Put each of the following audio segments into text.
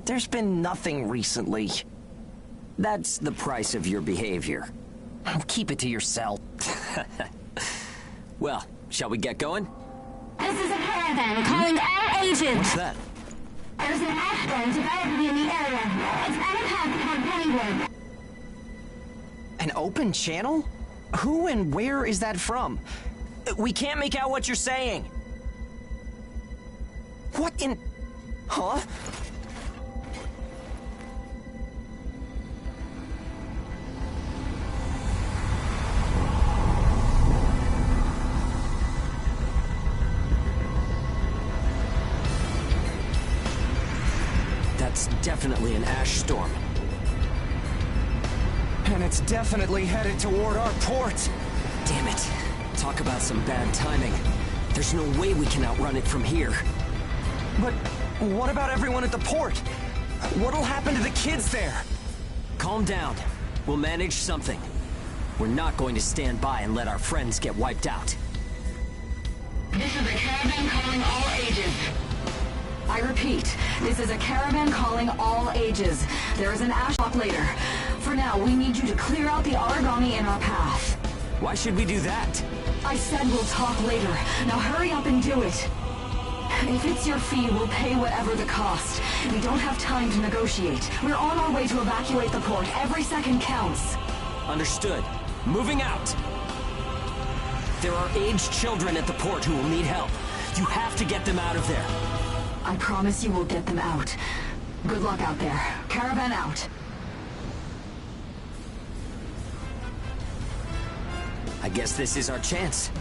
There's been nothing recently. That's the price of your behavior. Keep it to yourself. Well, shall we get going? This is a caravan calling all agents. What's that? There's an ash storm developing in the area. It's on a path toward Pennywood. An open channel? Who and where is that from? We can't make out what you're saying. What in... Huh? That's definitely an ash storm. And it's definitely headed toward our port. Damn it. Talk about some bad timing. There's no way we can outrun it from here. But what about everyone at the port? What'll happen to the kids there? Calm down. We'll manage something. We're not going to stand by and let our friends get wiped out. This is a caravan calling all ages. I repeat, this is a caravan calling all ages. There is an ash block later. For now, we need you to clear out the origami in our path. Why should we do that? I said we'll talk later. Now hurry up and do it. If it's your fee, we'll pay whatever the cost. We don't have time to negotiate. We're on our way to evacuate the port. Every second counts. Understood. Moving out. There are aged children at the port who will need help. You have to get them out of there. I promise you we'll get them out. Good luck out there. Caravan out. I guess this is our chance.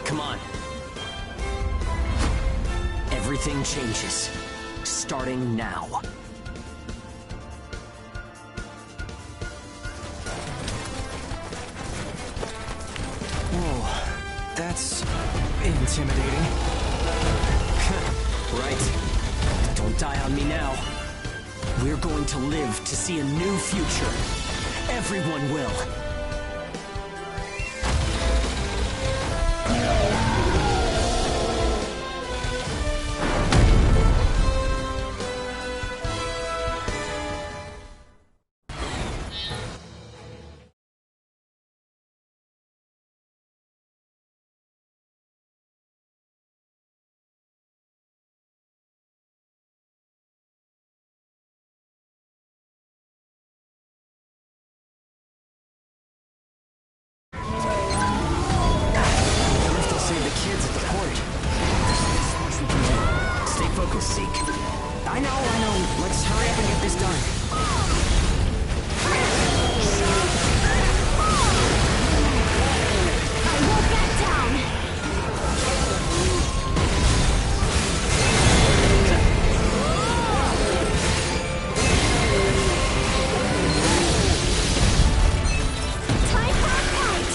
Come on. Everything changes. Starting now. Whoa, that's intimidating. Right. Don't die on me now. We're going to live to see a new future. Everyone will. I know. Let's hurry up and get this done. I won't back down. Time for a fight.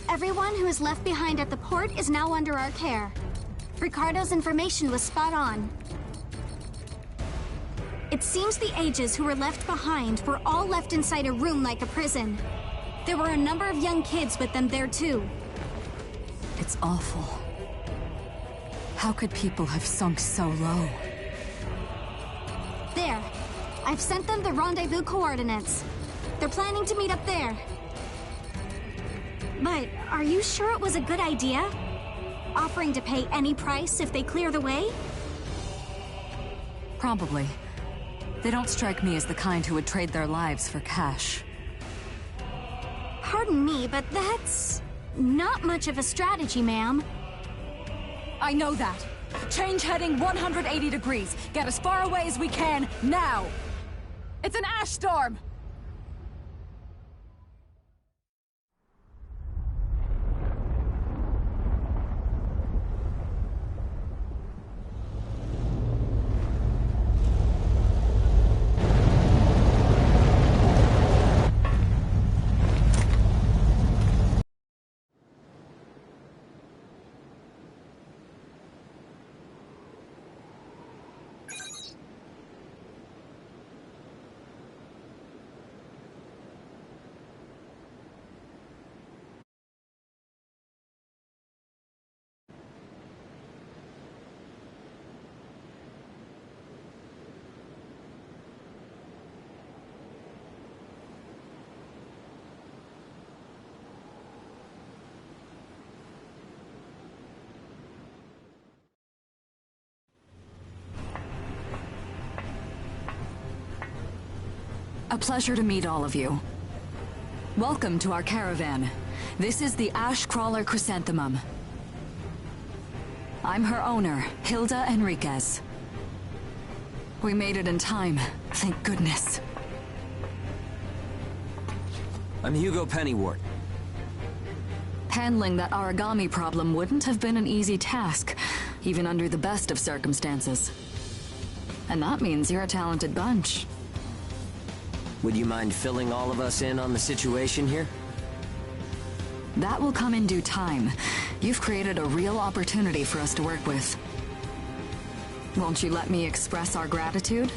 Everyone who is left behind at the port is now under our care. Ricardo's information was spot on. It seems the ages who were left behind were all left inside a room like a prison. There were a number of young kids with them there too. It's awful. How could people have sunk so low? There. I've sent them the rendezvous coordinates. They're planning to meet up there. But are you sure it was a good idea? Offering to pay any price if they clear the way? Probably. They don't strike me as the kind who would trade their lives for cash. Pardon me, but that's not much of a strategy, ma'am. I know that. Change heading 180 degrees. Get as far away as we can, now! It's an ash storm! A pleasure to meet all of you. Welcome to our caravan. This is the Ash Crawler Chrysanthemum. I'm her owner, Hilda Enriquez. We made it in time, thank goodness. I'm Hugo Pennywort. Handling that origami problem wouldn't have been an easy task, even under the best of circumstances. And that means you're a talented bunch. Would you mind filling all of us in on the situation here? That will come in due time. You've created a real opportunity for us to work with. Won't you let me express our gratitude?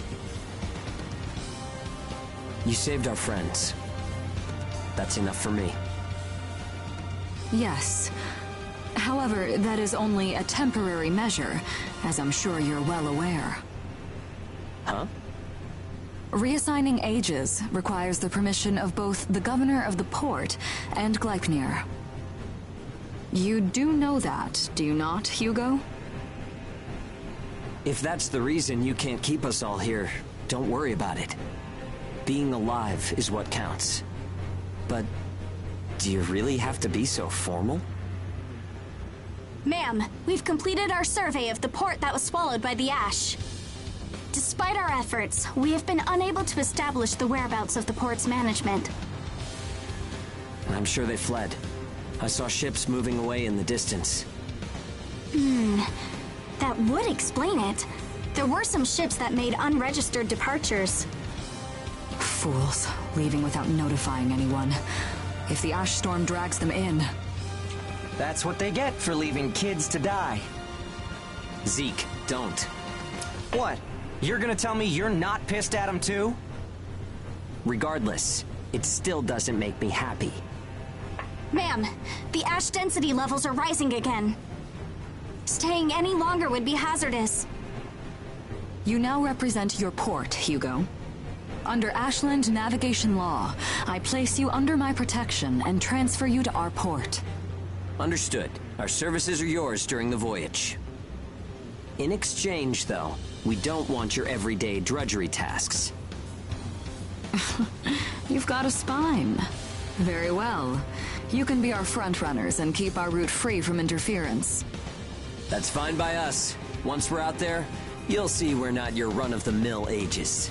You saved our friends. That's enough for me. Yes. However, that is only a temporary measure, as I'm sure you're well aware. Huh? Reassigning ages requires the permission of both the governor of the port and Gleipnir. You do know that, do you not, Hugo? If that's the reason you can't keep us all here, don't worry about it. Being alive is what counts. But do you really have to be so formal? Ma'am, we've completed our survey of the port that was swallowed by the ash. Despite our efforts, we have been unable to establish the whereabouts of the port's management. I'm sure they fled. I saw ships moving away in the distance. That would explain it. There were some ships that made unregistered departures. Fools, leaving without notifying anyone. If the ash storm drags them in... That's what they get for leaving kids to die. Zeke, don't. What? You're gonna tell me you're not pissed at him too? Regardless, it still doesn't make me happy. Ma'am, the ash density levels are rising again. Staying any longer would be hazardous. You now represent your port, Hugo. Under Ashland navigation law, I place you under my protection and transfer you to our port. Understood. Our services are yours during the voyage. In exchange, though, we don't want your everyday drudgery tasks. You've got a spine. Very well. You can be our front-runners and keep our route free from interference. That's fine by us. Once we're out there, you'll see we're not your run-of-the-mill ages.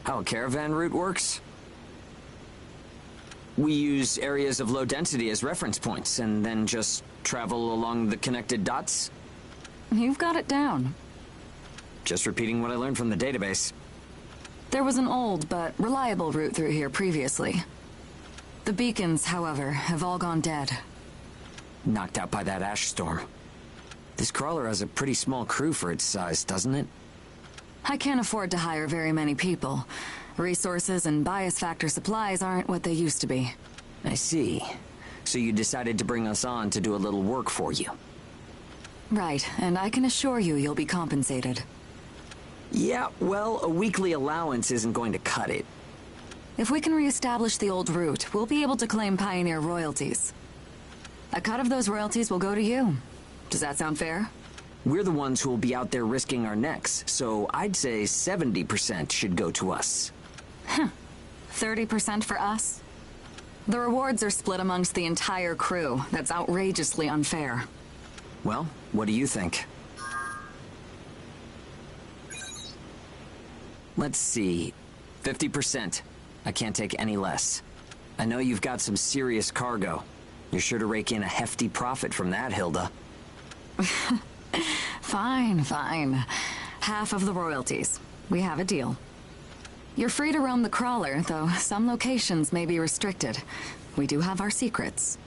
How a caravan route works? We use areas of low density as reference points, and then just travel along the connected dots? You've got it down. Just repeating what I learned from the database. There was an old but reliable route through here previously. The beacons, however, have all gone dead. Knocked out by that ash storm. This crawler has a pretty small crew for its size, doesn't it? I can't afford to hire very many people. Resources and bias factor supplies aren't what they used to be. I see. So you decided to bring us on to do a little work for you. Right, and I can assure you you'll be compensated. Yeah, well, a weekly allowance isn't going to cut it. If we can reestablish the old route, we'll be able to claim Pioneer royalties. A cut of those royalties will go to you. Does that sound fair? We're the ones who will be out there risking our necks, so I'd say 70% should go to us. 30% for us? The rewards are split amongst the entire crew. That's outrageously unfair. Well, what do you think? Let's see. 50%. I can't take any less. I know you've got some serious cargo. You're sure to rake in a hefty profit from that, Hilda. Fine, fine. Half of the royalties. We have a deal. You're free to roam the crawler, though some locations may be restricted. We do have our secrets.